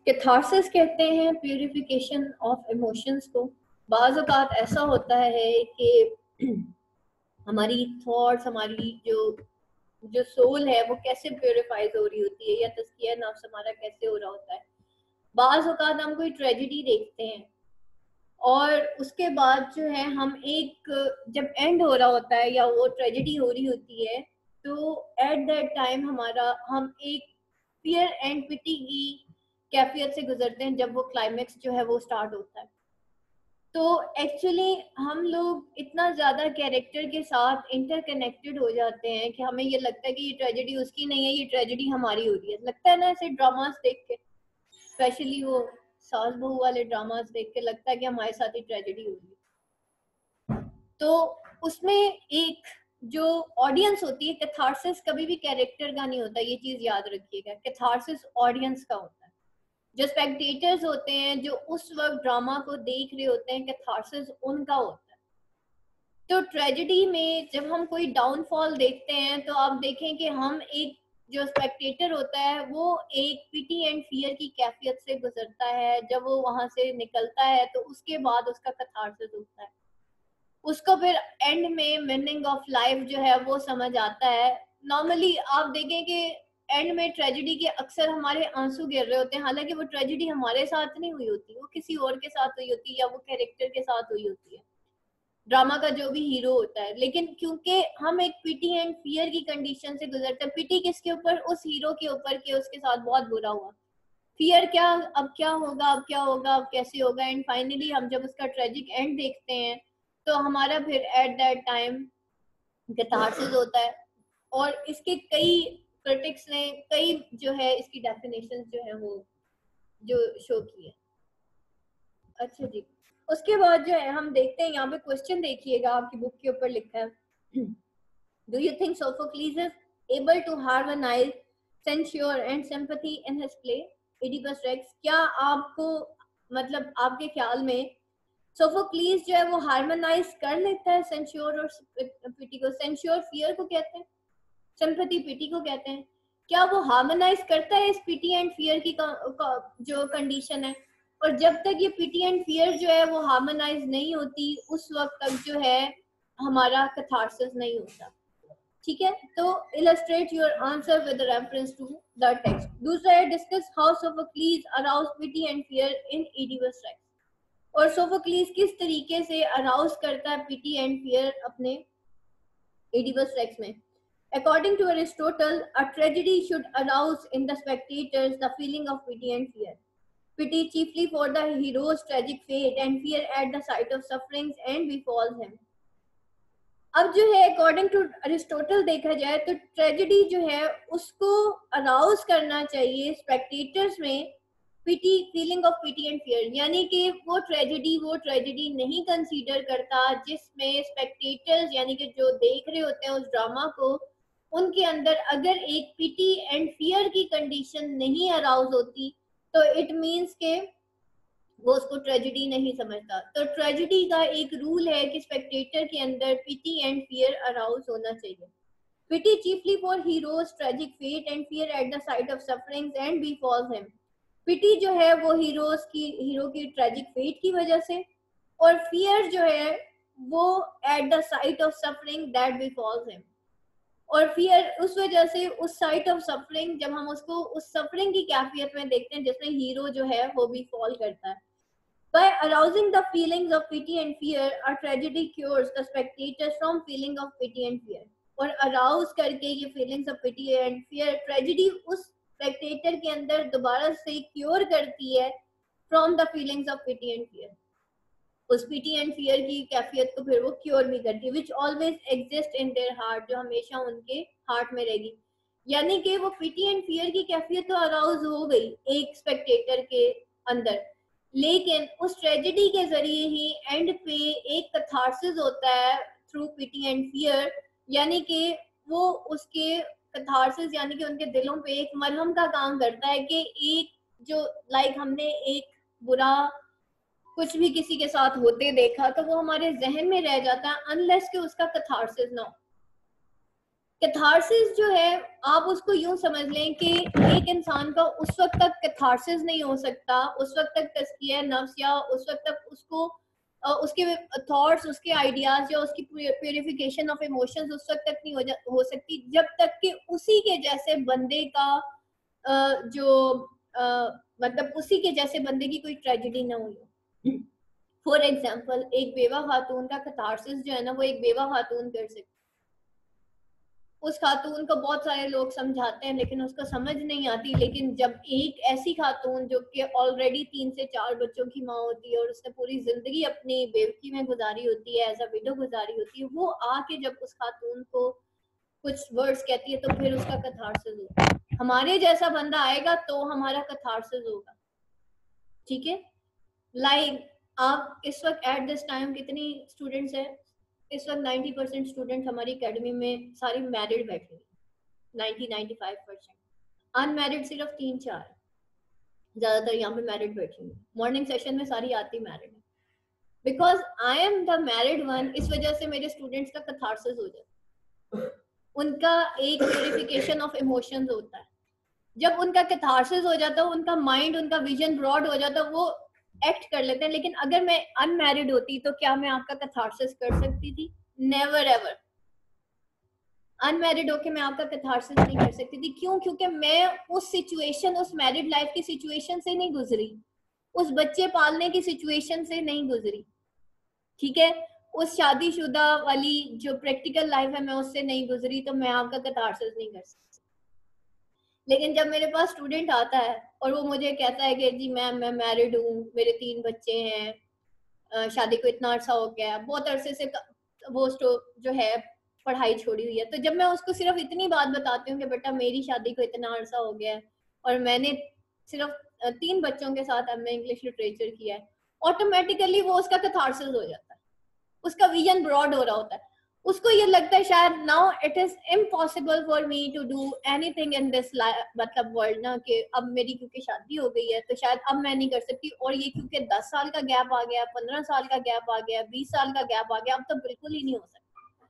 Catharsis कहते हैं purification of emotions को। बाज़ औक़ात ऐसा होता है कि हमारी थॉट्स, हमारी जो जो सोल है वो कैसे प्योरीफाइज हो रही होती है, या तज़किया नफ्स हमारा कैसे हो रहा होता है। बाज़ औक़ात हम कोई ट्रेजेडी देखते हैं और उसके बाद जो है हम एक, जब एंड हो रहा होता है या वो ट्रेजेडी हो रही होती है, तो एट दैट टाइम हम एक फियर एंड पिटी की कैफियत से गुजरते हैं जब वो क्लाइमेक्स जो है वो स्टार्ट होता है। तो एक्चुअली हम लोग इतना ज़्यादा कैरेक्टर के साथ इंटरकनेक्टेड हो जाते हैं कि हमें ये लगता है कि ये ट्रेजेडी उसकी नहीं है, ये ट्रेजेडी हमारी हो रही है। लगता है ना ऐसे ड्रामास देख के, स्पेशली वो सास बहू वाले ड्रामास देख के लगता है कि हमारे साथ ही ट्रेजेडी हो रही है। तो उसमें एक जो ऑडियंस होती है, कैथारसिस कभी भी कैरेक्टर का नहीं होता, ये चीज याद रखिएगा। कैथारसिस ऑडियंस का होता है। जो स्पेक्टेटर्स होते हैं, जो उस वक्त ड्रामा को देख रहे होते हैं, कैथारसिस उनका होता है। तो ट्रेजेडी में जब हम कोई डाउनफॉल देखते हैं तो आप देखें कि हम एक, जो स्पेक्टेटर होता है वो एक पिटी एंड फियर की कैफियत से गुजरता है। जब वो वहां से निकलता है तो उसके बाद उसका कैथारसिस होता है। उसको फिर एंड में मीनिंग ऑफ लाइफ जो है वो समझ आता है। नॉर्मली आप देखें कि एंड में ट्रेजेडी के अक्सर हमारे आंसू गिर रहे होते हैं, हालांकि वो ट्रेजेडी हमारे साथ नहीं हुई होती, वो किसी और के साथ हुई होती है या वो कैरेक्टर के साथ हुई होती है, ड्रामा का जो भी हीरो होता है। लेकिन क्योंकि हम एक पिटी एंड फियर की कंडीशन से गुजरते हैं, पिटी किसके ऊपर? उस हीरो के ऊपर कि उसके साथ बहुत बुरा हुआ। फियर क्या, अब क्या होगा, अब क्या होगा, अब कैसे होगा। एंड फाइनली हम जब उसका ट्रेजिक एंड देखते हैं तो हमारा फिर एट दैट टाइम कैथारसिस होता है। और इसके कई क्रिटिक्स ने कई जो है इसकी डेफिनेशन जो है वो जो शो की है। अच्छा जी, उसके बाद जो है हम देखते हैं, यहाँ पे क्वेश्चन देखिएगा, आपकी बुक के ऊपर लिखा है, do you think Sophocles is able to harmonise censure and sympathy in his play Oedipus Rex? क्या आपको, मतलब आपके ख्याल में सोफोक्लीज जो है वो हार्मोनाइज कर लेता है सेंश्योर और पिटी को? सेंश्योर फियर को कहते हैं, सिंपैथी पिटी को कहते हैं। क्या वो हार्मोनाइज करता है इस पिटी एंड फियर की जो कंडीशन है? और जब तक ये पिटी एंड फियर जो है वो हार्मोनाइज नहीं होती, उस वक्त तक जो है हमारा कैथारसिस नहीं होता। ठीक है, तो illustrate your answer with reference to the text. दूसरा है, discuss how Sophocles arouse pity and fear in Oedipus Rex. और सोफोक्लीज किस तरीके से अराउज करता है पिटी एंड फियर अपने इडिपस रेक्स में। According to Aristotle, a tragedy should arouse in the spectators the feeling of pity and fear. Pity chiefly for the hero's tragic fate and fear at the sight of sufferings and befalls him. अब जो है according to Aristotle देखा जाए तो tragedy जो है उसको arouse करना चाहिए स्पेक्टेटर्स में pity, feeling of pity and fear. यानी कि वो ट्रेजेडी नहीं कंसीडर करता जिसमें स्पेक्टेटर्स यानी कि जो देख रहे होते हैं उस ड्रामा को, उनके अंदर अगर एक पिटी एंड फियर की कंडीशन नहीं अराउज होती तो इट मीन्स के वो उसको ट्रेजेडी नहीं समझता। तो ट्रेजेडी का एक रूल है कि स्पेक्टेटर के अंदर पिटी एंड फियर अराउज होना चाहिए। Pity chiefly for hero's tragic fate and fear at the sight of sufferings and befalls him. Pity जो है वो हीरो की ट्रेजिक फेट की वजह से, और फियर जो है वो at the sight of suffering that befalls him. और फियर उस वजह से, उस साइट ऑफ सफरिंग, जब हम उसको उस सफरिंग की कैफियत में देखते हैं जिसमें हीरो जो है वो भी फॉल करता है। By arousing the feelings of pity and fear, a tragedy cures the spectators from feeling of pity and fear. और arouse करके ये feelings of pity and fear, tragedy उस spectator के अंदर दोबारा से cure करती है from the feelings of pity and fear. उस pity and fear की कैफियत को फिर वो cure भी करती है, which always exist in their heart, जो हमेशा उनके heart में रहेगी। यानी कि वो pity and fear की कैफियत तो arouse हो गई एक spectator के अंदर, लेकिन उस ट्रेजेडी के जरिए ही एंड पे एक कैथारसिस होता है थ्रू पिटी एंड फियर। यानी कि वो उसके कैथारसिस यानी कि उनके दिलों पे एक मरहम का काम करता है कि एक जो हमने एक बुरा कुछ भी किसी के साथ होते देखा तो वो हमारे जहन में रह जाता है अनलेस कि उसका कैथारसिस ना हो। कैथारसिस जो है आप उसको यूं समझ लें कि एक इंसान का उस वक्त तक कैथारसिस नहीं हो सकता, उस वक्त तक तज़किया नफ्स या उस वक्त तक उसको उसके थॉट्स, उसके आइडियाज या उसकी प्यूरिफिकेशन ऑफ इमोशंस उस वक्त तक नहीं हो सकती जब तक कि उसी के जैसे बंदे का जो मतलब उसी के जैसे बंदे की कोई ट्रेजेडी ना हुई हो। फॉर एग्जाम्पल एक बेवा खातून का कैथारसिस जो है ना वो एक बेवा खातून कर सकती, उस खातून को बहुत सारे लोग समझाते हैं लेकिन उसको समझ नहीं आती, लेकिन जब एक ऐसी खातून जो कि ऑलरेडी 3 से 4 बच्चों की माँ होती है और उसने पूरी जिंदगी अपनी बेवकी में गुजारी होती है, एज अ विडो गुजारी होती है, वो आके जब उस खातून को कुछ वर्ड्स कहती है तो फिर उसका कैथारसिस होगा। हमारे जैसा बंदा आएगा तो हमारा कैथारसिस होगा। ठीक है, लाइक आप इस वक्त एट दिस टाइम कितनी स्टूडेंट्स है? इस वक्त 90% स्टूडेंट हमारी एकेडमी में सारी मैरिड बैठे हैं, 90-95%। अनमैरिड सिर्फ 3-4, ज्यादातर यहाँ पे मैरिड बैठी हैं। मॉर्निंग सेशन में सारी आती मैरिड है। Because I am the married one, इस वजह से मेरे स्टूडेंट्स का कैथारसिस हो जाता है, उनका एक प्यूरिफिकेशन ऑफ इमोशंस होता है। जब उनका कैथारसिस हो जाता है, उनका माइंड, उनका विजन ब्रॉड हो जाता है, वो एक्ट कर लेते हैं। लेकिन अगर मैं अनमैरिड होती तो क्या मैं आपका कैथारसिस कर सकती थी? Never ever. अनमैरिड होके मैं आपका कैथारसिस नहीं कर सकती थी। क्यों? क्योंकि मैं उस सिचुएशन, उस मैरिड लाइफ की सिचुएशन से नहीं गुजरी, उस बच्चे पालने की सिचुएशन से नहीं गुजरी। ठीक है, उस शादीशुदा वाली जो प्रैक्टिकल लाइफ है मैं उससे नहीं गुजरी, तो मैं आपका कैथारसिस नहीं कर सकती। लेकिन जब मेरे पास स्टूडेंट आता है और वो मुझे कहता है कि जी मैम मैं मैरिड हूँ, मेरे 3 बच्चे हैं, शादी को इतना अरसा हो गया, बहुत अरसे से वो जो है पढ़ाई छोड़ी हुई है, तो जब मैं उसको सिर्फ इतनी बात बताती हूँ कि बेटा मेरी शादी को इतना अरसा हो गया है और मैंने सिर्फ 3 बच्चों के साथ एमए इंग्लिश लिटरेचर किया है, ऑटोमेटिकली वो उसका कैथारसिस हो जाता है, उसका विजन ब्रॉड हो रहा होता है। उसको ये लगता है शायद now it is impossible for me to do anything in this मतलब वर्ल्ड ना, कि अब मेरी क्योंकि शादी हो गई है तो शायद अब मैं नहीं कर सकती, और ये क्योंकि 10 साल का गैप आ गया, 15 साल का गैप आ गया, 20 साल का गैप आ गया, अब तो बिल्कुल ही नहीं हो सकता।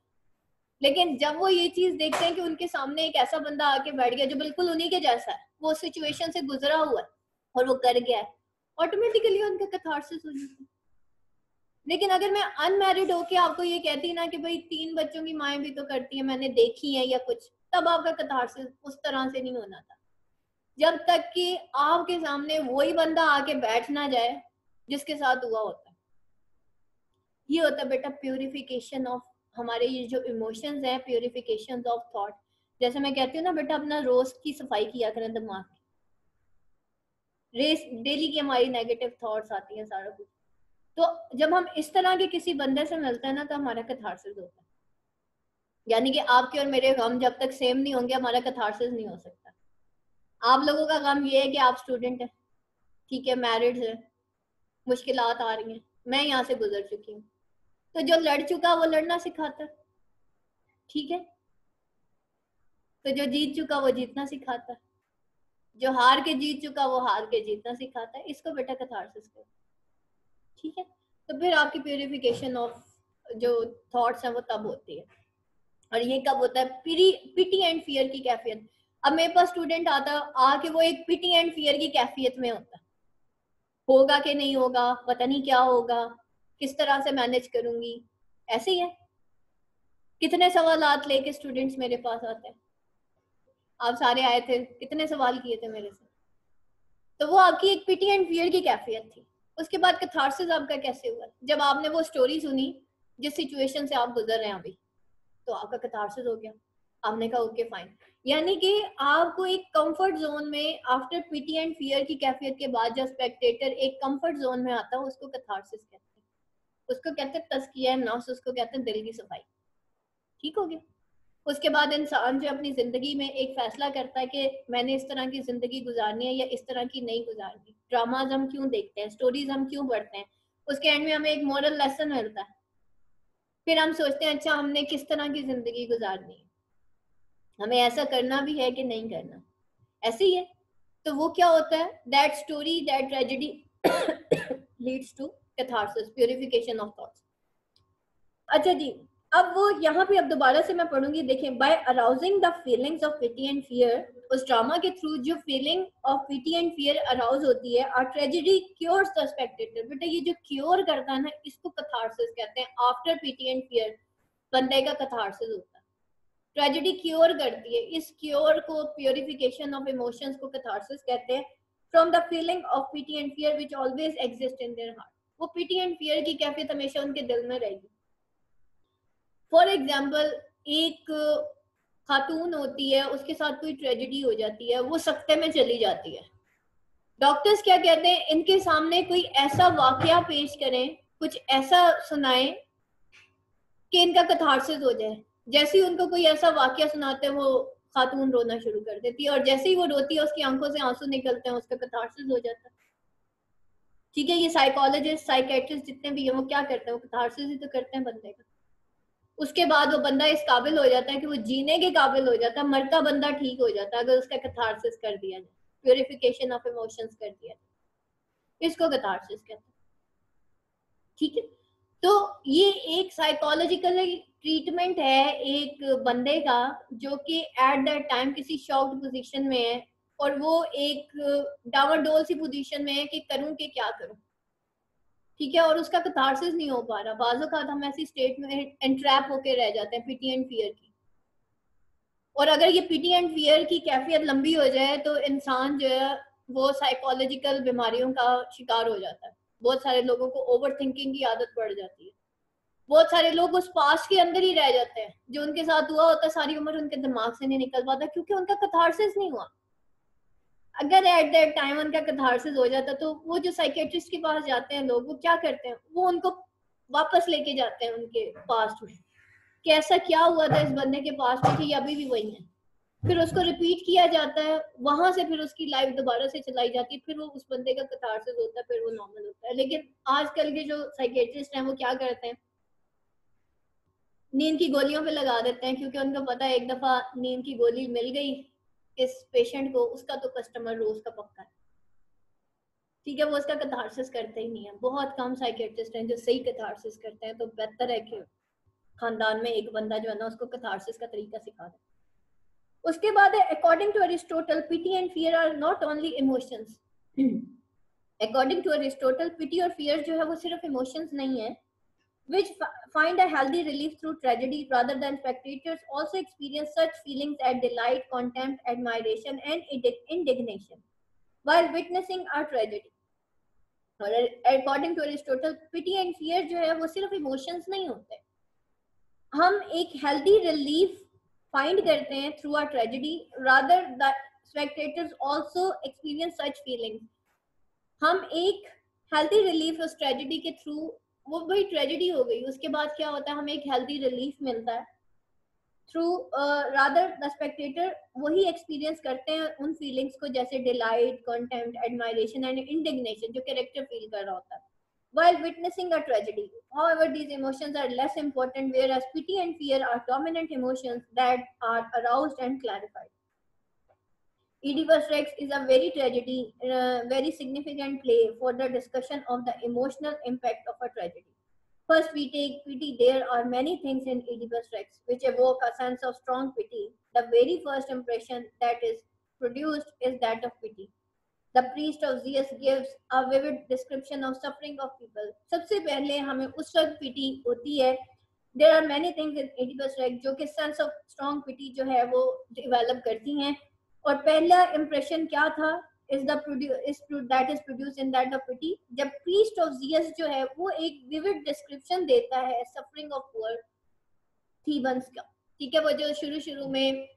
लेकिन जब वो ये चीज देखते हैं कि उनके सामने एक ऐसा बंदा आके बैठ गया जो बिल्कुल उन्हीं के जैसा है, वो सिचुएशन से गुजरा हुआ है और वो कर गया है, ऑटोमेटिकली उनका कैथारसिस हो जाता है। लेकिन अगर मैं अनमैरिड होके आपको ये कहती ना कि भाई 3 बच्चों की माएँ भी तो करती हैं, मैंने देखी है या कुछ, तब आपका कैथारसिस उस तरह से नहीं होना था। जब तक कि आपके सामने वही बंदा आके बैठ ना जाए जिसके साथ हुआ होता है। ये होता है बेटा प्यूरिफिकेशन ऑफ हमारे ये जो इमोशंस हैं, प्यूरिफिकेशन ऑफ थॉट। जैसे मैं कहती हूँ ना बेटा अपना रोज की सफाई किया करें दिमाग की, रेस डेली की हमारी नेगेटिव थॉट्स आती हैं सारा कुछ। तो जब हम इस तरह के किसी बंदे से मिलते हैं ना तो हमारा कैथारसिस होता है। यानी कि आपके और मेरे गम जब तक सेम नहीं होंगे हमारा कैथारसिस नहीं हो सकता। आप लोगों का गम ये है कि आप स्टूडेंट हैं, ठीक है, मैरिड है, मुश्किलात आ रही हैं, मैं यहाँ से गुजर चुकी हूँ। तो जो लड़ चुका वो लड़ना सिखाता है, ठीक है, तो जो जीत चुका वो जीतना सिखाता है, जो हार के जीत चुका वो हार के जीतना सिखाता है। इसको बेटा कैथारसिस कहते हैं। ठीक है, तो फिर आपकी प्यूरिफिकेशन ऑफ जो थॉट्स हैं वो तब होती है। और ये कब होता है? पिटी एंड फियर की कैफियत। अब मेरे पास स्टूडेंट आता आके वो एक पिटी एंड फियर की कैफियत में होता है, होगा कि नहीं होगा, पता नहीं क्या होगा, किस तरह से मैनेज करूंगी, ऐसे ही है। कितने सवालात लेके स्टूडेंट्स मेरे पास आते हैं, आप सारे आए थे, कितने सवाल किए थे मेरे से, तो वो आपकी एक पिटी एंड फियर की कैफियत थी। उसके बाद कैथारसिस आपका कैसे हुआ? जब आपने वो स्टोरी सुनी जिस सिचुएशन से आप गुजर रहे हैं अभी, तो आपका कैथारसिस हो गया, आपने कहा ओके फाइन। यानी कि आपको एक कंफर्ट जोन में आफ्टर पीटी एंड फियर की कैफियत के बाद जब स्पेक्टेटर एक कंफर्ट जोन में आता है उसको कैथारसिस कहते हैं। उसको कहते हैं तज़किया नफ्स, उसको कहते हैं दिल की सफाई। ठीक हो गया? उसके बाद इंसान जो अपनी जिंदगी में एक फैसला करता है कि मैंने इस तरह की जिंदगी गुजारनी है या इस तरह की नहीं गुजारनी। ड्रामाज हम क्यों देखते हैं, स्टोरीज हम क्यों पढ़ते हैं, उसके एंड में हमें एक मॉरल लेसन मिलता है, फिर हम सोचते हैं अच्छा हमने किस तरह की जिंदगी गुजारनी है, हमें ऐसा करना भी है कि नहीं करना, ऐसे ही है। तो वो क्या होता है? That story, that tragedy leads to catharsis, purification of thoughts. अच्छा जी, अब वो यहाँ पे अब दोबारा से मैं पढ़ूंगी, देखें, by arousing the feelings of pity and fear, उस ड्रामा के थ्रू जो feeling of pity and fear arouse होती है, or tragedy cures the spectator. बेटा ये जो क्योर करता है ना, इसको कथारसिस कहते हैं। आफ्टर पिटी एंड फियर बंदे का कथारसिस होता है, ट्रेजेडी क्योर करती है। इस क्योर को, प्योरिफिकेशन ऑफ इमोशंस को कथारसिस कहते हैं। From the feeling of pity and fear which always exist in their heart, वो पिटी एंड फियर की कैफियत हमेशा उनके दिल में रहेगी। फॉर एग्जाम्पल, एक खातून होती है, उसके साथ कोई ट्रेजेडी हो जाती है, वो सख्ते में चली जाती है। डॉक्टर्स क्या कहते हैं, इनके सामने कोई ऐसा वाकया पेश करें, कुछ ऐसा सुनाएं कि इनका कथारसिस हो जाए। जैसे ही उनको कोई ऐसा वाकया सुनाते हैं, वो खातून रोना शुरू कर देती है, और जैसे ही वो रोती है, उसकी आंखों से आंसू निकलते हैं, उसका कथारसिस हो जाता है। ठीक है, ये साइकोलॉजिस्ट, साइकेट्रिस्ट जितने भी हैं, वो क्या करते हैं, वो कथारसिस ही तो करते हैं बंदे का। उसके बाद वो बंदा इस काबिल हो जाता है कि वो जीने के काबिल हो जाता है, मरता बंदा ठीक हो जाता है अगर उसका कथारसिस कर दिया जाए, प्यूरिफिकेशन ऑफ इमोशंस कर दिया जाए, इसको कथारसिस कहते हैं। ठीक है, तो ये एक साइकोलॉजिकल ट्रीटमेंट है एक बंदे का, जो कि एट दैट टाइम किसी शॉक्ड पोजीशन में है, और वो एक डावाडोल सी पोजीशन में है कि करूं कि क्या करूं। ठीक है, और उसका कथारसिस नहीं हो पा रहा। बाज़ औक़ात हम ऐसी स्टेट में एंट्रैप होके रह जाते हैं पिटी एंड फियर की, और अगर ये पिटी एंड फियर की कैफियत लंबी हो जाए तो इंसान जो है वो साइकोलॉजिकल बीमारियों का शिकार हो जाता है। बहुत सारे लोगों को ओवर थिंकिंग की आदत पड़ जाती है। बहुत सारे लोग उस पास्ट के अंदर ही रह जाते हैं, जो उनके साथ हुआ होता है सारी उम्र उनके दिमाग से नहीं निकल पाता, क्योंकि उनका कथारसिस नहीं हुआ। अगर एट दैट टाइम उनका कथारसिस हो जाता, तो वो जो साइकेट्रिस्ट के पास जाते हैं लोग, वो क्या करते हैं, वो उनको वापस लेके जाते हैं उनके पास्ट में, कैसा क्या हुआ था इस बंदे के पास्ट में कि ये अभी भी वही है। फिर उसको रिपीट किया जाता है, वहां से फिर उसकी लाइफ दोबारा से चलाई जाती है, फिर वो उस बंदे का कथारसिस होता है, फिर वो नॉर्मल होता है। लेकिन आजकल के जो साइकेट्रिस्ट हैं, वो क्या करते हैं, नींद की गोलियों पे लगा देते हैं, क्योंकि उनको पता है एक दफा नींद की गोली मिल गई इस पेशेंट को, उसका तो कस्टमर रोज का पक्का है। ठीक है, वो उसका कथारसिस करते ही नहीं है। बहुत कम साइकेट्रिस्ट हैं जो सही कथारसिस करते हैं, तो बेहतर है कि खानदान में एक बंदा जो है ना, उसको कथारसिस का तरीका सिखा दे। उसके बाद है, according to Aristotle, pity and fear are not only emotions. According to Aristotle, pity और फियर जो है वो सिर्फ इमोशंस नहीं है, which find a healthy relief through tragedy rather than spectators also experience such feelings as delight, contempt, admiration, and indignation while witnessing a tragedy. और according to Aristotle, pity and fear जो है वो सिर्फ emotions नहीं होते, हम एक healthy relief find करते हैं through a tragedy, rather the spectators also experience such feelings. हम एक हेल्दी रिलीफ उस ट्रेजेडी के थ्रू, वो भाई ट्रेजेडी हो गई, उसके बाद क्या होता है, हमें एक हेल्दी रिलीफ मिलता है थ्रू, रादर द स्पेक्टेटर वही एक्सपीरियंस करते हैं उन फीलिंग्स को, जैसे delight, contempt, admiration and indignation, जो कैरेक्टर फील कर रहा होता है while witnessing a tragedy. However, these emotions are less important, whereas pity and fear are dominant emotions that are aroused and clarified. Oedipus Rex is a very tragedy, very significant play for the discussion of the emotional impact of a tragedy. First, we take pity. There are many things in Oedipus Rex which evoke a sense of strong pity. The very first impression that is produced is that of pity. The priest of Zeus gives a vivid description of suffering of people. सबसे पहले हमें उस वक्त pity होती है. There are many things in Oedipus Rex जो कि sense of strong pity जो है वो develop करती हैं. और पहला impression क्या था, is that is produced in that of pity. जब priest of Zeus जो है वो एक vivid description देता है suffering of poor Thebans का. ठीक है, वो जो शुरू में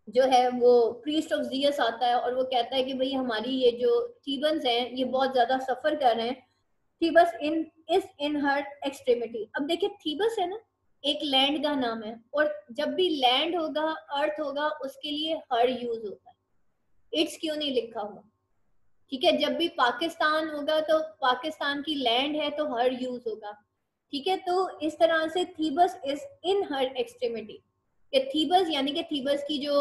जो है वो प्रीस्ट ऑफ जियस आता है, और वो कहता है कि भाई हमारी ये जो थीबन्स हैं ये बहुत ज्यादा सफर कर रहे हैं. थीबस इन हर एक्सट्रीमिटी. अब देखिए, थीबस है ना, एक लैंड का नाम है, और जब भी लैंड होगा, अर्थ होगा, उसके लिए हर यूज होता है. इट्स क्यों नहीं लिखा हुआ? ठीक है, जब भी पाकिस्तान होगा तो पाकिस्तान की लैंड है तो हर यूज होगा. ठीक है, तो इस तरह से थीबस इज इन हर एक्सट्रीमिटी. थीबस यानी कि थीबस की जो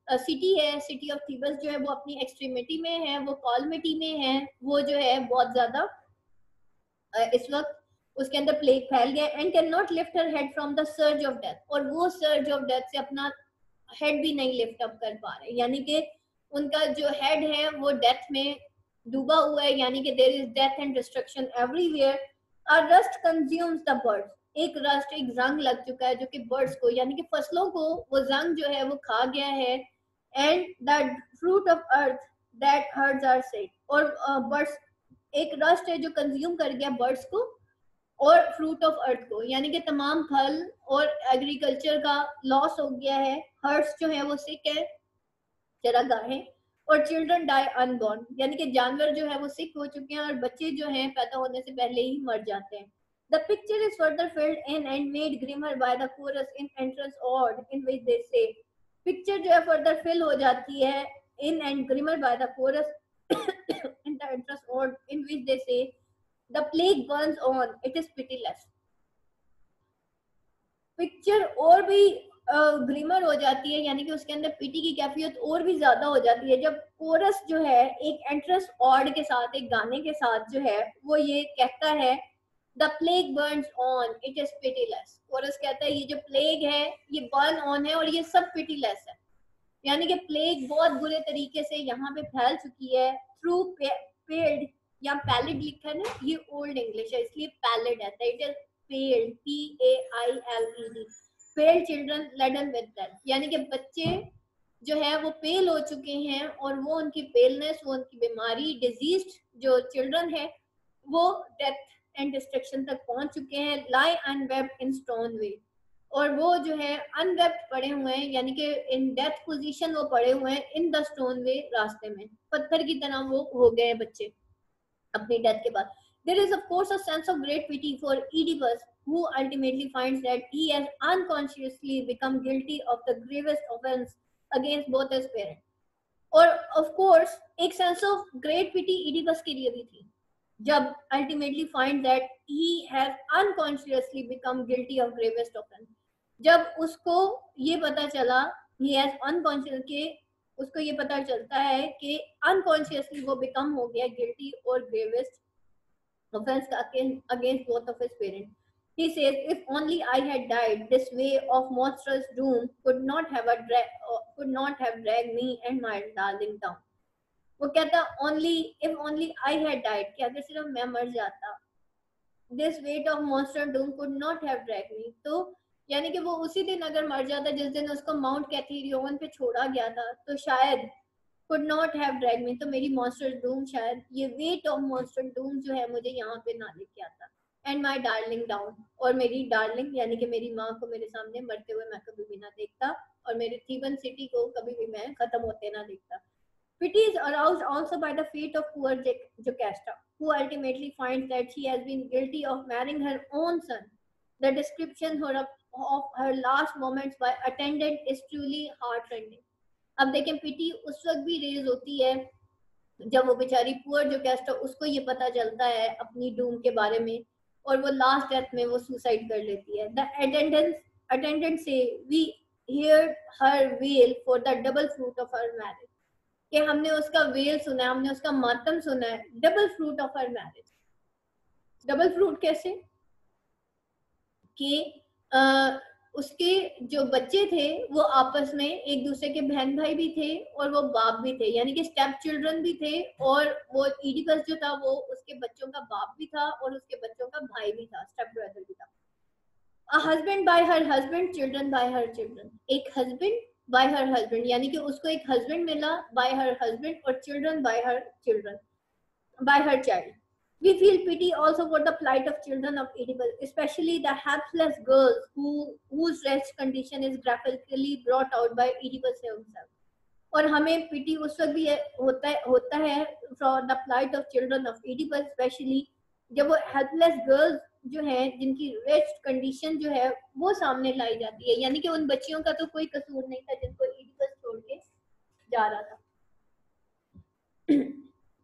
सिटी है, सिटी ऑफ थीबस जो है वो अपनी एक्सट्रीमिटी में है, वो कॉलमिटी में है, वो जो है बहुत ज्यादा इस वक्त उसके अंदर प्लेग फैल गया and can not lift her head from the surge of death, और वो सर्ज ऑफ डेथ से अपना हेड भी नहीं लिफ्ट अप कर पा रहे, यानी कि उनका जो हेड है वो डेथ में डूबा हुआ है, यानी कि there is death and destruction everywhere. A rust consumes the birds, एक रस्ट, एक जंग लग चुका है जो कि बर्ड्स को यानी कि फसलों को वो जंग जो है वो खा गया है। And the fruit of earth that herds are said, और बर्ड्स, एक रस्ट है जो कंज्यूम कर गया बर्ड्स को और फ्रूट ऑफ अर्थ को, यानी कि तमाम फल और एग्रीकल्चर का लॉस हो गया है। हर्ट्स जो है वो सिक है, चरागाहें, और चिल्ड्रन डाई अनबॉर्न, यानी कि जानवर जो है वो सिक हो चुके हैं और बच्चे जो हैं पैदा होने से पहले ही मर जाते हैं। The picture is further filled in and made grimmer by the chorus in entrance ode in which they say, picture जो है further fill हो जाती है in and grimmer by the chorus in the entrance ode in which they say, the plague burns on, it is pitiless। Picture और भी ग्रीमर हो जाती है, यानी कि उसके अंदर पीटी की कैफियत और भी ज्यादा हो जाती है जब कोरस जो है एक एंट्रेंस ऑड के साथ, एक गाने के साथ जो है वो ये कहता है, the plague burns on, it is pitiless. Chorus कहता है ये जो प्लेग है ये बर्न ऑन है और ये सब पिटीलेस है, यानी कि प्लेग बहुत बुरे तरीके से यहाँ पे फैल चुकी है। थ्रू पेल्ड या पैलिड लिखा है ना, ये ओल्ड इंग्लिश है इसलिए पैलिड आता है, it is paled, PAILED, pale children laden with death, यानी कि बच्चे जो है वो पेल हो चुके हैं और वो उनकी पेलनेस, वो उनकी बीमारी, डिजीज जो चिल्ड्रन है वो डेथ एंड डिस्ट्रक्शन तक पहुंच चुके हैं। लाई अनवेप्ड इन स्टोन वे, और वो जो है अनवेप्ड पड़े हुए हैं, यानी कि इन डेथ पोजीशन वो पड़े हुए हैं इन द स्टोन वे, रास्ते में पत्थर की तरह वो हो गए हैं बच्चे अपनी डेथ के बाद। There is of course a sense of great pity for Oedipus, who ultimately finds that he has unconsciously become guilty of the gravest offense against both his parents. और of course एक sense of great pity Oedipus के लिए भी थी, जब ultimately find that he has unconsciously become guilty of gravest offense, जब उसको ये पता चला, he has unconscious के उसको ये पता चलता है कि unconsciously वो become हो गया guilty और gravest offense against both of his parents. He says, if only I had died, this way of monstrous doom could not have dragged me and my darling down. वो कहता only I had died, कि अगर सिर्फ मैं मर जाता, this weight of monster doom could not have dragged me, तो यानी कि वो उसी दिन अगर मर जाता जिस दिन उसको माउंट कैथेरियन पे छोड़ा गया था, तो शायद could not have dragged me, तो मेरी monster doom, शायद ये weight of monster doom जो है मुझे यहाँ पे ना लेके आता, and my darling down, और मेरी darling यानी कि मेरी माँ को मेरे सामने मरते हुए मैं कभी भी ना देखता और मेरे थीबन सिटी को कभी भी मैं खत्म होते ना देखता। Pity is aroused also by the fate of poor Jocasta, who ultimately finds that she has been guilty of marrying her own son. The description of her last moments by attendant is truly heartrending. अब देखें पिटी उस वक्त भी raise होती है जब वो बेचारी पुअर जो कैस्टर, उसको ये पता चलता है अपनी डूम के बारे में और वो लास्ट डेथ में वो सुसाइड कर लेती है। The attendant say we hear her wail for the double fruit of her marriage, कि हमने उसका वेल सुना है, हमने उसका मातम सुना है, double fruit of her marriage. Double fruit कैसे कि उसके जो बच्चे थे वो आपस में एक दूसरे के बहन भाई भी थे और वो बाप भी थे, यानी कि स्टेप चिल्ड्रन भी थे, और वो ईडिपस जो था वो उसके बच्चों का बाप भी था और उसके बच्चों का भाई भी था, स्टेप ब्रदर भी था। A husband bye her husband, children bye her children, एक हस्बैंड बाय हर हस्बैंड, यानी कि उसको एक हस्बैंड मिला बाय हर हस्बैंड, और children bye her children, by her child. We feel pity also for the plight of children of Oedipus, especially the helpless girls whose wretched condition is graphically brought out by Oedipus himself. और हमें पिटी उस वक्त भी होता है for the plight of children of Oedipus, especially जब वो helpless girls जो हैं जिनकी wretched condition जो है वो सामने लाई जाती है, यानी कि उन बच्चियों का तो कोई कसूर नहीं था जिनको Oedipus छोड़ के जा रहा था।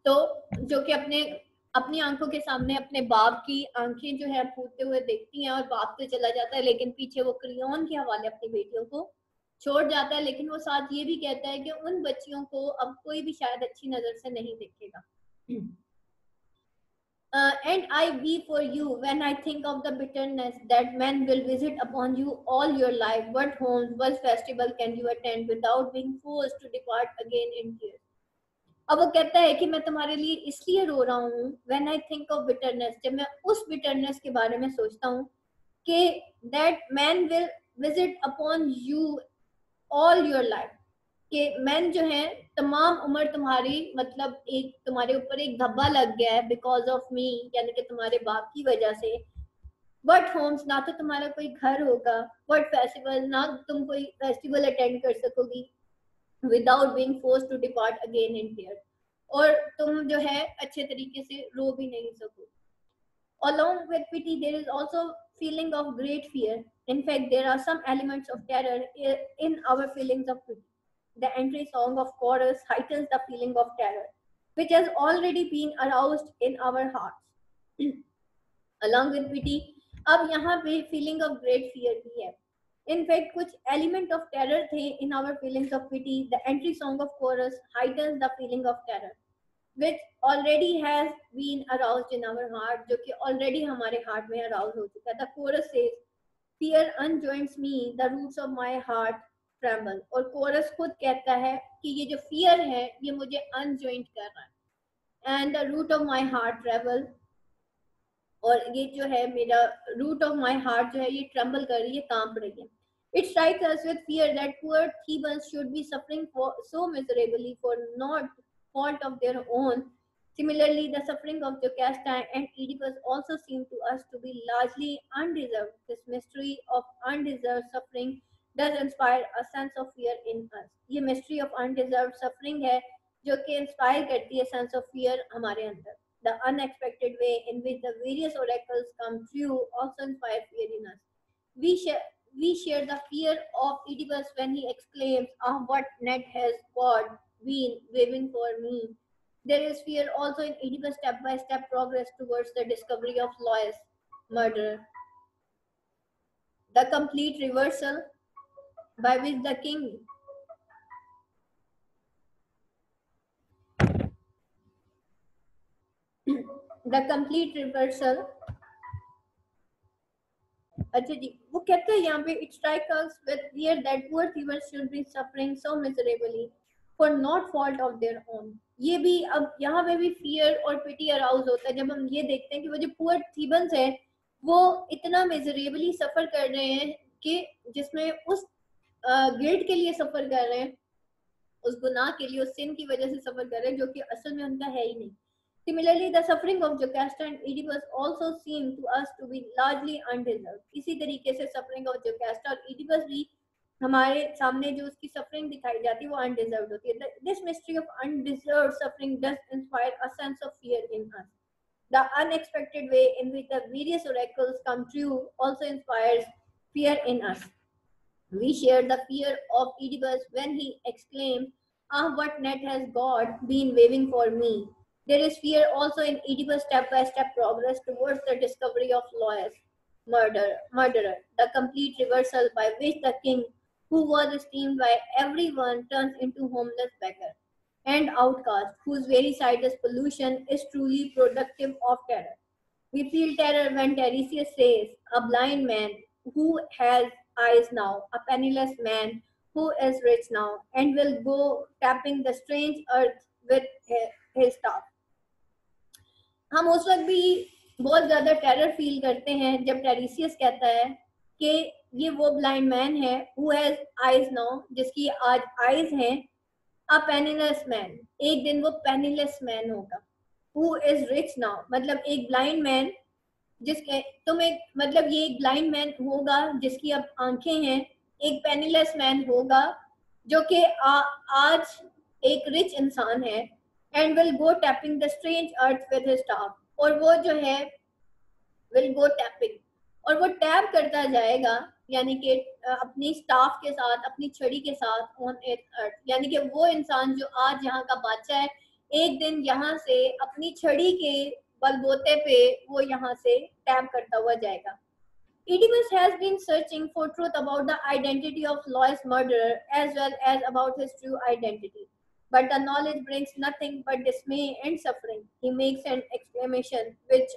तो जो कि अपनी आंखों के सामने अपने बाप की आंखें जो है फूटते हुए देखती हैं और बाप तो चला जाता है, लेकिन पीछे वो क्रियोन के हवाले अपनी बेटियों को छोड़ जाता है, लेकिन वो साथ ये भी कहता है कि उन बच्चियों को अब कोई भी शायद अच्छी नजर से नहीं देखेगा। And I weep for you when I think of the bitterness that men will visit upon you all your life. What homes, what festival can you attend without being forced to depart again in tears? अब वो कहता है कि मैं तुम्हारे लिए इसलिए रो रहा हूँ when I think of bitterness, जब मैं उस bitterness के बारे में सोचता हूँ कि that man will visit upon you all your life, कि मैन जो है तमाम उम्र तुम्हारी मतलब एक तुम्हारे ऊपर एक धब्बा लग गया है बिकॉज ऑफ मी, यानी कि तुम्हारे बाप की वजह से. बट होम्स, ना तो तुम्हारा कोई घर होगा, बट फेस्टिवल, ना तुम कोई फेस्टिवल अटेंड कर सकोगी without being forced to depart again in tears, और तुम जो है अच्छे तरीके से रो भी नहीं सकोगे. Along with pity, there is also feeling of great fear. In fact, there are some elements of terror in our feelings of pity. The entry song of chorus heightens the feeling of terror, which has already been aroused in our hearts. Along with pity, अब यहाँ पे feeling of great fear भी है. In fact, कुछ element of terror थे in our feelings of pity. The entry song of chorus heightens the feeling of terror, which already has been aroused in our heart, जो कि already हमारे heart में aroused हो चुका है. The chorus says, fear unjoins me, the roots of my heart tremble. और chorus खुद कहता है कि ये जो fear है ये मुझे unjoined कर रहा है, and the root of my heart tremble, और ये जो है मेरा root of my heart जो है ये tremble कर रही है, कांप रही है. It strikes us with fear that poor Thebans should be suffering for so miserably for not fault of their own. Similarly, the suffering of Jocasta and Oedipus also seem to us to be largely undeserved. This mystery of undeserved suffering does inspire a sense of fear in us. ये mystery of undeserved suffering है जो कि inspire करती है sense of fear हमारे अंदर. The unexpected way in which the various oracles come true also inspire fear in us. We share the fear of Oedipus when he exclaims, "Ah, what net has God been waving for me?" There is fear also in Oedipus' step-by-step progress towards the discovery of Laius' murder. The complete reversal by which the king the complete reversal. अच्छा जी, वो कहते हैं यहाँ पे it strikes us with fear that poor Thebans should be suffering so miserably for not fault of their own. ये भी अब यहाँ पे भी fear और pity arouse होता है जब हम ये देखते हैं कि वो जो poor Thebans है वो इतना miserably suffer कर रहे हैं कि जिसमें उस गिल्ट के लिए सफर कर रहे हैं, उस गुनाह के लिए, उस sin की वजह से सफर कर रहे हैं जो कि असल में उनका है ही नहीं. Similarly, the suffering of Jocasta and Oedipus also seem to us to be largely undeserved. इसी तरीके से suffering of Jocasta और Oedipus भी हमारे सामने जो उसकी suffering दिखाई जाती है वो undeserved होती है. This mystery of undeserved suffering does inspire a sense of fear in us. The unexpected way in which the various oracles come true also inspires fear in us. We share the fear of Oedipus when he exclaims, "Ah, what net has God been waving for me?" There is fear also in Oedipus' step-by-step progress towards the discovery of Laius' murderer, the complete reversal by which the king, who was esteemed by everyone, turns into homeless beggar and outcast, whose very sightless pollution is truly productive of terror. We feel terror when Tiresias says, "A blind man who has eyes now, a penniless man who is rich now, and will go tapping the strange earth with his staff." हम उस वक्त भी बहुत ज्यादा terror feel करते हैं जब टेरिसियस कहता है कि ये वो ब्लाइंड मैन है हु हैज आईज नाउ, जिसकी आज आईज हैं, अ पेनीलेस मैन, एक दिन वो पेनीलेस मैन होगा. हु इज रिच नाउ, मतलब एक ब्लाइंड मैन जिसके तुम एक मतलब ये एक ब्लाइंड मैन होगा जिसकी अब आंखें हैं, एक पेनीलेस मैन होगा जो कि आज एक रिच इंसान है, and will go tapping the strange earth with his staff, और वो जो है will go tapping, और वो टैप करता जाएगा यानी कि अपनी स्टाफ के साथ, अपनी छड़ी के साथ on earth, यानी कि वो इंसान जो आज यहाँ का बादशाह है एक दिन यहाँ से अपनी छड़ी के बलबोते पे वो यहाँ से टैप करता हुआ जाएगा. Oedipus has been searching for truth about the identity of Laius' murderer as well as about his true identity. But the knowledge brings nothing but dismay and suffering. He makes an exclamation which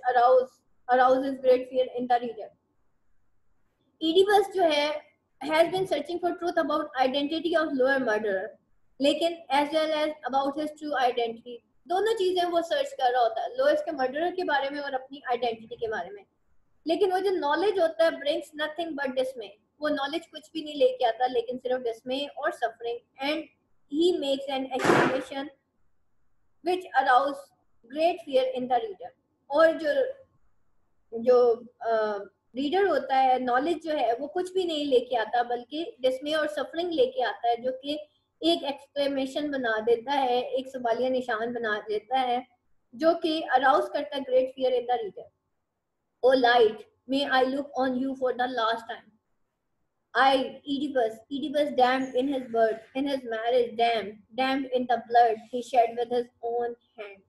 arouses great fear in the reader. Oedipus जो है has been searching for truth about identity of lower murderer, लेकिन as well as about his true identity. दोनों चीजें वो search कर रहा होता है, लोएस के मर्डरर के बारे में और अपनी आइडेंटिटी के बारे में. लेकिन वो जो नॉलेज होता है brings nothing but dismay. वो नॉलेज कुछ भी नहीं लेके आता लेकिन सिर्फ dismay और suffering. And he makes an exclamation which arouse great fear in the reader. और जो रीडर होता है, नॉलेज जो है वो कुछ भी नहीं लेके आता बल्कि डिस्मे और सफरिंग लेके आता है, जो कि एक एक्सक्लेमेशन बना देता है, एक सवालिया निशान बना देता है, जो कि अराउज करता है great fear in the reader. Oh light, may I look on you for the last time. I, Oedipus damned in his birth, in his marriage damned in the blood he shed with his own hand.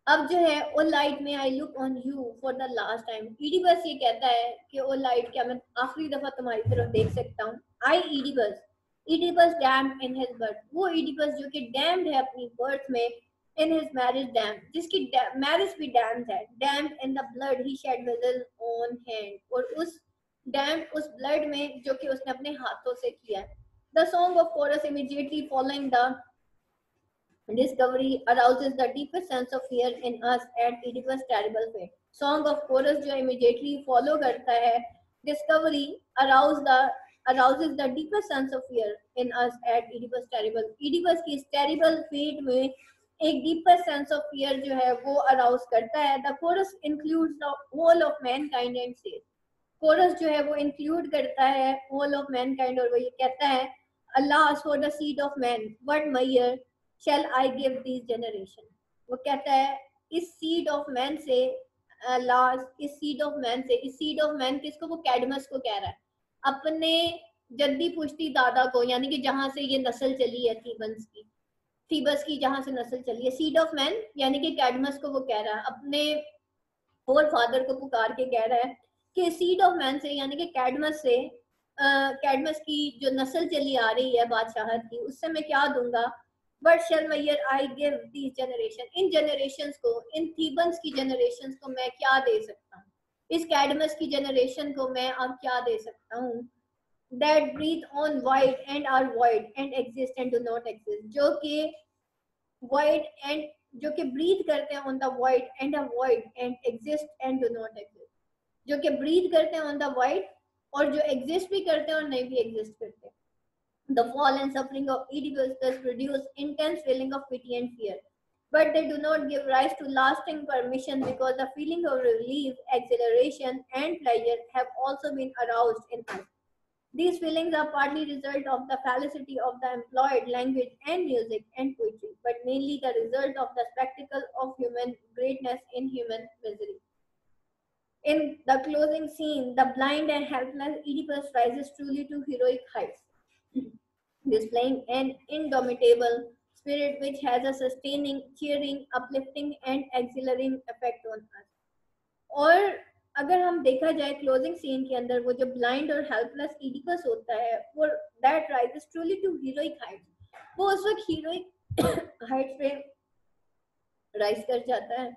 अब जो है ओ light में आई look on you for the last time. Oedipus ये कहता है कि ओ light, क्या मैं आखिरी दफा तुम्हारी तरफ देख सकता हूँ. I Oedipus damned in his birth. वो ईडीपस जो कि डैम्ड है अपनी बर्थ में, इन हिज मैरिज डैम्ड, जिसकी मैरिज भी डैम्ड है, damned in the blood he shed with his own hand, और उस डैम्ड उस ब्लड में जो कि उसने अपने हाथों से किया है. The song of chorus immediately following the discovery arouses the deepest sense of fear in us at Oedipus' terrible fate. Song of Chorus जो immediately follow करता है, discovery arouses the deepest sense of fear in us at Oedipus' terrible. Oedipus की इस terrible fate में एक deepest sense of fear जो है वो arouse करता है. The chorus includes the whole of mankind and says. Chorus जो है वो include करता है whole of mankind और वो ये कहता है, Alas for the seed of man, what measure shall I give these generation. वो कहता है इस सीड ऑफ मैन से, इस सीड ऑफ मैन से, इस सीड ऑफ मैन किसको, वो कैडमस को कह रहा है, अपने जद्दी पुश्ती दादा को, यानी कि जहां से ये नस्ल चली है थीबस की जहां से नस्ल चली है. सीड ऑफ मैन यानी कि कैडमस को वो कह रहा है, अपने फोर फादर को पुकार के कह रहा है कि सीड ऑफ मैन से यानी कि कैडमस से, कैडमस की जो नस्ल चली आ रही है बादशाहत की, उससे मैं क्या दूंगा. But shall I give these generation, in generations को, इन थीबन्स की generations को मैं क्या दे सकता हूँ, इस कैडमस की generation को मैं अब क्या दे सकता हूँ. That breathe on void and are void and exist and do not exist, जो कि void and जो कि breathe करते हैं on the void and are void and exist and do not exist, जो कि breathe करते हैं on the void और जो exist भी करते हैं और नहीं भी exist करते हैं. The fall and suffering of Oedipus thus produce intense feeling of pity and fear, but they do not give rise to lasting permission because the feeling of relief, exhilaration, and pleasure have also been aroused in us. These feelings are partly result of the felicity of the employed language and music and poetry, but mainly the result of the spectacle of human greatness in human misery. In the closing scene, the blind and helpless Oedipus rises truly to heroic heights, displaying an indomitable spirit which has a sustaining, cheering, uplifting and exhilarating effect on us. और अगर हम देखा जाए closing scene के अंदर, वो जो blind और हेल्पलेस ईडिपस होता है, वो that rises truly to heroic heights, वो उस वक्त हीरोइक हाइट्स पे राइज कर जाता है.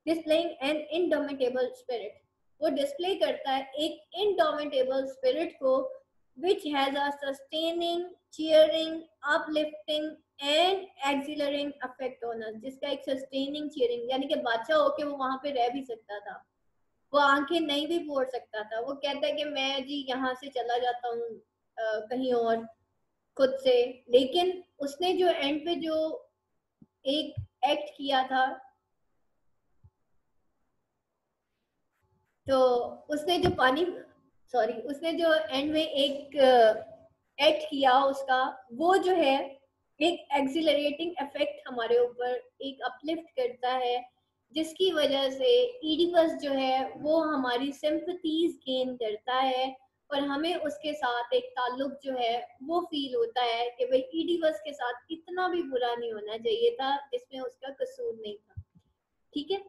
डिस्प्लेइंग एन इनडोमिटेबल स्पिरिट, वो डिस्प्ले करता है एक इनडोमिटेबल स्पिरिट को, which has a sustaining, cheering, uplifting and exhilarating effect on us, जिसका एक sustaining, cheering यानी कि बादशाह होके वो वहां पे रह भी सकता था, वो आंखें नहीं भी फोड़ सकता था. वो कहता है कि मैं जी यहाँ से चला जाता हूँ कहीं और खुद से, लेकिन उसने जो एंड पे जो एक एक्ट किया था, तो उसने जो एंड में एक एक्ट किया उसका, वो जो है एक एक्सिलरेटिंग इफेक्ट हमारे ऊपर एक अपलिफ्ट करता है, जिसकी वजह से ईडिपस जो है वो हमारी सिंपथीज गेन करता है और हमें उसके साथ एक ताल्लुक जो है वो फील होता है कि भाई ईडिपस के साथ इतना भी बुरा नहीं होना चाहिए था जिसमें उसका कसूर नहीं था. ठीक है.